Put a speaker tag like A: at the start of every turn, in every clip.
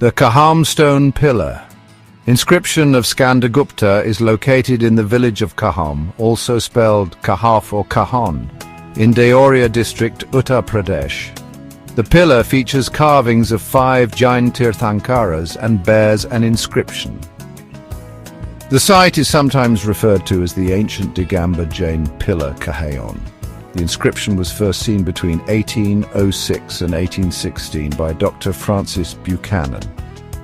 A: The Kahaum stone pillar. Inscription of Skandagupta is located in the village of Kahaum, also spelled Kahaf or Kahan, in Deoria district, Uttar Pradesh. The pillar features carvings of 5 Jain Tirthankaras and bears an inscription. The site is sometimes referred to as the ancient Digambar Jain pillar Kahaum. The inscription was first seen between 1806 and 1816 by Dr. Francis Buchanan,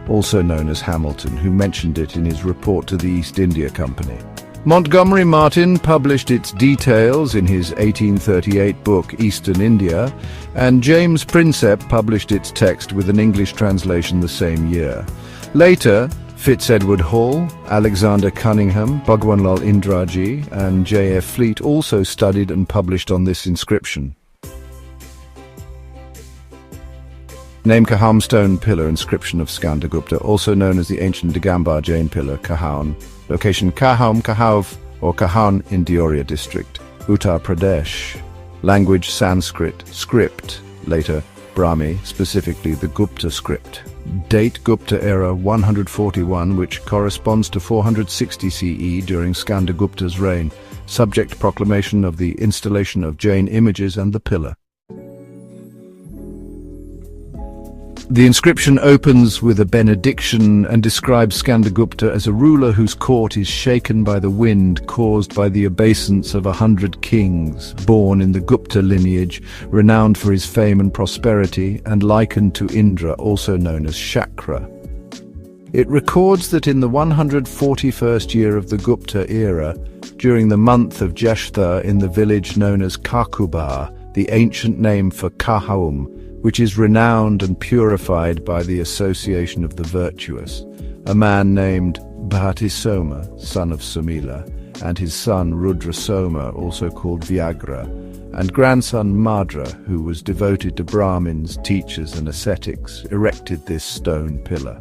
A: also known as Hamilton, who mentioned it in his report to the East India Company. Montgomery Martin published its details in his 1838 book Eastern India, and James Prinsep published its text with an English translation the same year. Later, Fitz-Edward Hall, Alexander Cunningham, Bhagwanlal Indraji, and J.F. Fleet also studied and published on this inscription. Name Kahaum stone pillar inscription of Skandagupta, also known as the ancient Digambar Jain pillar Kahaum. Location Kahaum, Kahauv, or Kahan in Deoria district, Uttar Pradesh. Language Sanskrit. Script, later Brahmi, specifically the Gupta script. Date Gupta era 141, which corresponds to 460 CE during Skandagupta's reign. Subject proclamation of the installation of Jain images and the pillar. The inscription opens with a benediction and describes Skandagupta as a ruler whose court is shaken by the wind caused by the obeisance of 100 kings, born in the Gupta lineage, renowned for his fame and prosperity, and likened to Indra, also known as Shakra. It records that in the 141st year of the Gupta era, during the month of Jeshtha in the village known as Kakuba, the ancient name for Kahaum, which is renowned and purified by the association of the virtuous, a man named Bhatisoma, son of Sumila, and his son Rudrasoma, also called Vyagra, and grandson Madra, who was devoted to Brahmins, teachers and ascetics, erected this stone pillar.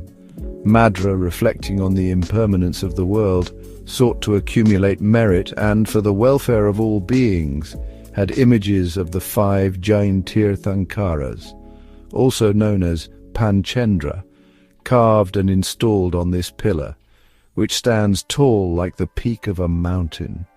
A: Madra, reflecting on the impermanence of the world, sought to accumulate merit and, for the welfare of all beings, had images of the 5 Jain Tirthankaras, also known as Panchendra, carved and installed on this pillar, which stands tall like the peak of a mountain.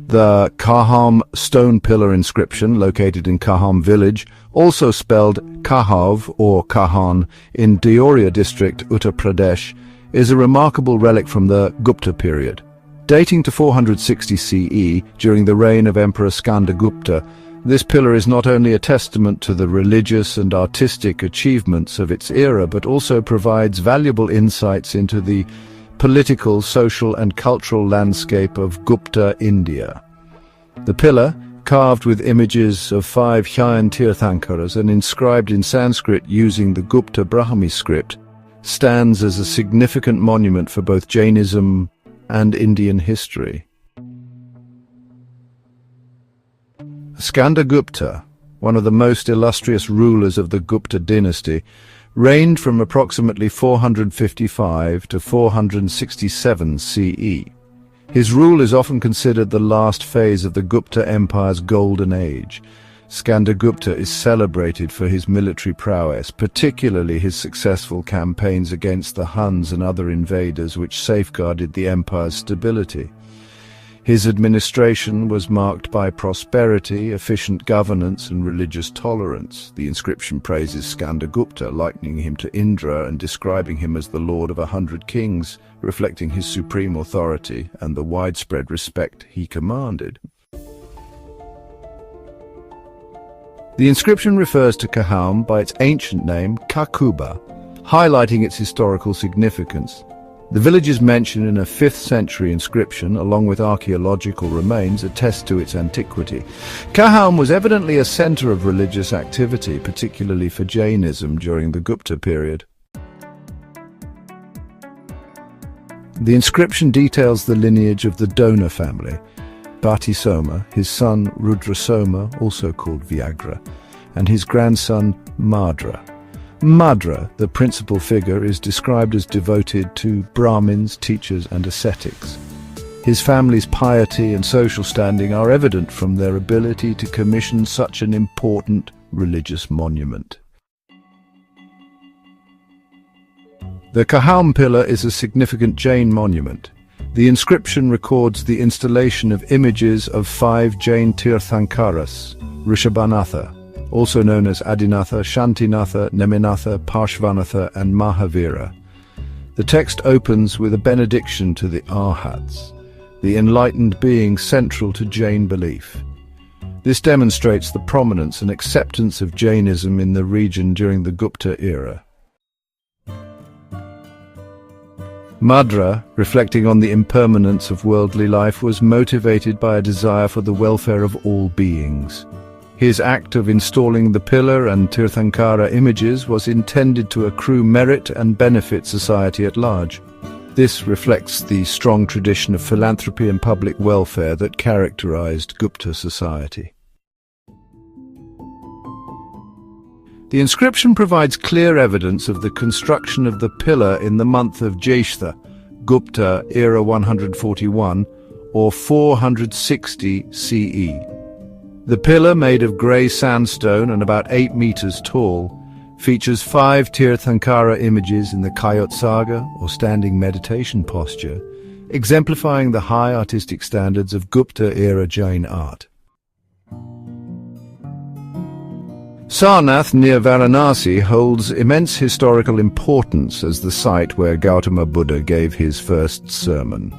A: The Kahaum stone pillar inscription, located in Kahaum village, also spelled Kahav or Kahan, in Deoria district, Uttar Pradesh, is a remarkable relic from the Gupta period. Dating to 460 CE, during the reign of Emperor Skandagupta, this pillar is not only a testament to the religious and artistic achievements of its era, but also provides valuable insights into the political, social and cultural landscape of Gupta India. The pillar, carved with images of 5 Jain Tirthankaras and inscribed in Sanskrit using the Gupta Brahmi script, stands as a significant monument for both Jainism and Indian history. Skandagupta, one of the most illustrious rulers of the Gupta dynasty, reigned from approximately 455 to 467 CE. His rule is often considered the last phase of the Gupta Empire's golden age. Skandagupta is celebrated for his military prowess, particularly his successful campaigns against the Huns and other invaders which safeguarded the empire's stability. His administration was marked by prosperity, efficient governance and religious tolerance. The inscription praises Skandagupta, likening him to Indra and describing him as the lord of 100 kings, reflecting his supreme authority and the widespread respect he commanded. The inscription refers to Kahaum by its ancient name, Kakuba, highlighting its historical significance. The village's mention in a 5th century inscription, along with archaeological remains, attest to its antiquity. Kahaum was evidently a center of religious activity, particularly for Jainism during the Gupta period. The inscription details the lineage of the donor family, Bhatisoma, his son Rudrasoma, also called Vyagra, and his grandson Madra. Madra, the principal figure, is described as devoted to Brahmins, teachers and ascetics. His family's piety and social standing are evident from their ability to commission such an important religious monument. The Kahaum pillar is a significant Jain monument. The inscription records the installation of images of 5 Jain Tirthankaras, Rishabhanatha, also known as Adinatha, Shantinatha, Neminatha, Parshvanatha, and Mahavira. The text opens with a benediction to the Arhats, the enlightened being central to Jain belief. This demonstrates the prominence and acceptance of Jainism in the region during the Gupta era. Bhadra, reflecting on the impermanence of worldly life, was motivated by a desire for the welfare of all beings. His act of installing the pillar and Tirthankara images was intended to accrue merit and benefit society at large. This reflects the strong tradition of philanthropy and public welfare that characterized Gupta society. The inscription provides clear evidence of the construction of the pillar in the month of Jyeshtha, Gupta era 141 or 460 CE. The pillar, made of grey sandstone and about 8 meters tall, features 5 Tirthankara images in the Kayotsaga or standing meditation posture, exemplifying the high artistic standards of Gupta-era Jain art. Sarnath, near Varanasi, holds immense historical importance as the site where Gautama Buddha gave his first sermon.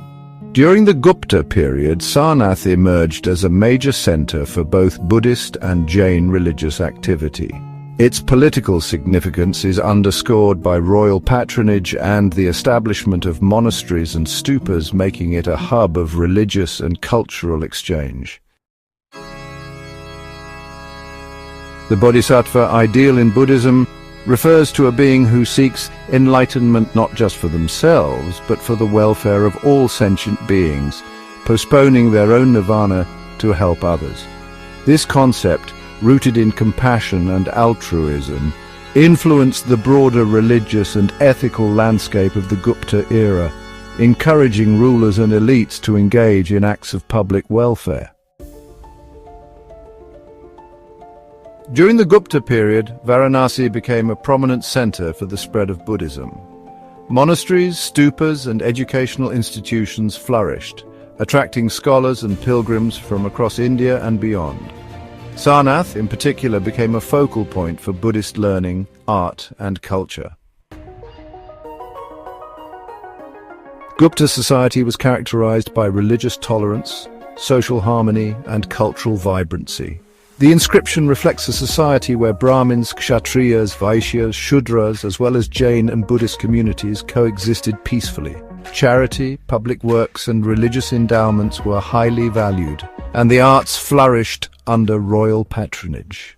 A: During the Gupta period, Sarnath emerged as a major center for both Buddhist and Jain religious activity. Its political significance is underscored by royal patronage and the establishment of monasteries and stupas, making it a hub of religious and cultural exchange. The Bodhisattva ideal in Buddhism refers to a being who seeks enlightenment not just for themselves, but for the welfare of all sentient beings, postponing their own nirvana to help others. This concept, rooted in compassion and altruism, influenced the broader religious and ethical landscape of the Gupta era, encouraging rulers and elites to engage in acts of public welfare. During the Gupta period, Varanasi became a prominent center for the spread of Buddhism. Monasteries, stupas, and educational institutions flourished, attracting scholars and pilgrims from across India and beyond. Sarnath, in particular, became a focal point for Buddhist learning, art, and culture. Gupta society was characterized by religious tolerance, social harmony, and cultural vibrancy. The inscription reflects a society where Brahmins, Kshatriyas, Vaishyas, Shudras, as well as Jain and Buddhist communities coexisted peacefully. Charity, public works, and religious endowments were highly valued, and the arts flourished under royal patronage.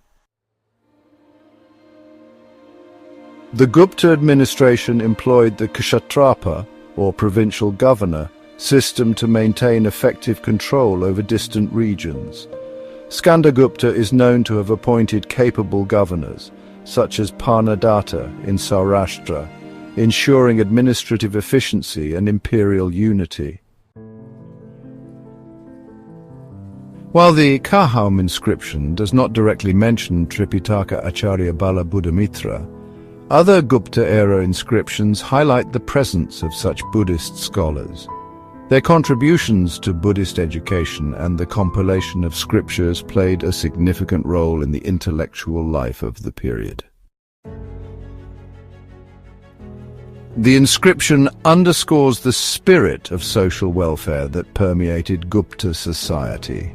A: The Gupta administration employed the Kshatrapa, or provincial governor, system to maintain effective control over distant regions. Skandagupta is known to have appointed capable governors, such as Parnadatta in Saurashtra, ensuring administrative efficiency and imperial unity. While the Kahaum inscription does not directly mention Tripitaka Acharya Bala Buddhāmitra, other Gupta-era inscriptions highlight the presence of such Buddhist scholars. Their contributions to Buddhist education and the compilation of scriptures played a significant role in the intellectual life of the period. The inscription underscores the spirit of social welfare that permeated Gupta society.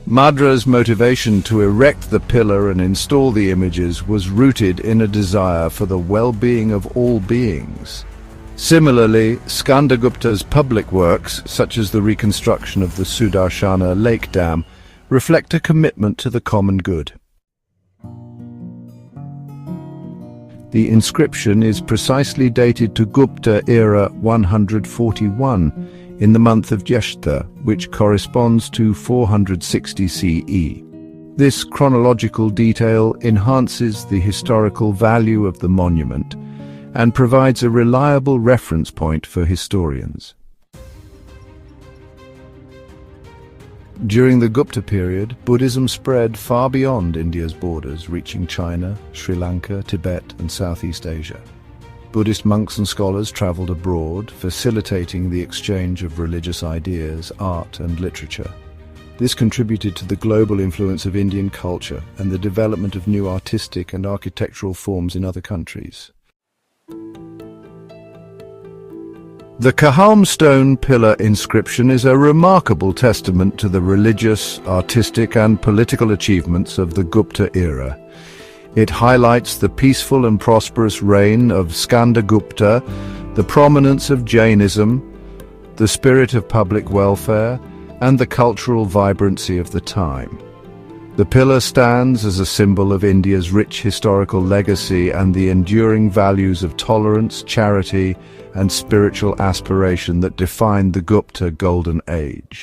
A: Bhadra's motivation to erect the pillar and install the images was rooted in a desire for the well-being of all beings. Similarly, Skandagupta's public works, such as the reconstruction of the Sudarshana Lake Dam, reflect a commitment to the common good. The inscription is precisely dated to Gupta era 141 in the month of Jyeshtha, which corresponds to 460 CE. This chronological detail enhances the historical value of the monument and provides a reliable reference point for historians. During the Gupta period, Buddhism spread far beyond India's borders, reaching China, Sri Lanka, Tibet, and Southeast Asia. Buddhist monks and scholars traveled abroad, facilitating the exchange of religious ideas, art and literature. This contributed to the global influence of Indian culture and the development of new artistic and architectural forms in other countries. The Kahaum stone pillar inscription is a remarkable testament to the religious, artistic and political achievements of the Gupta era. It highlights the peaceful and prosperous reign of Skandagupta, the prominence of Jainism, the spirit of public welfare, and the cultural vibrancy of the time. The pillar stands as a symbol of India's rich historical legacy and the enduring values of tolerance, charity, and spiritual aspiration that defined the Gupta Golden Age.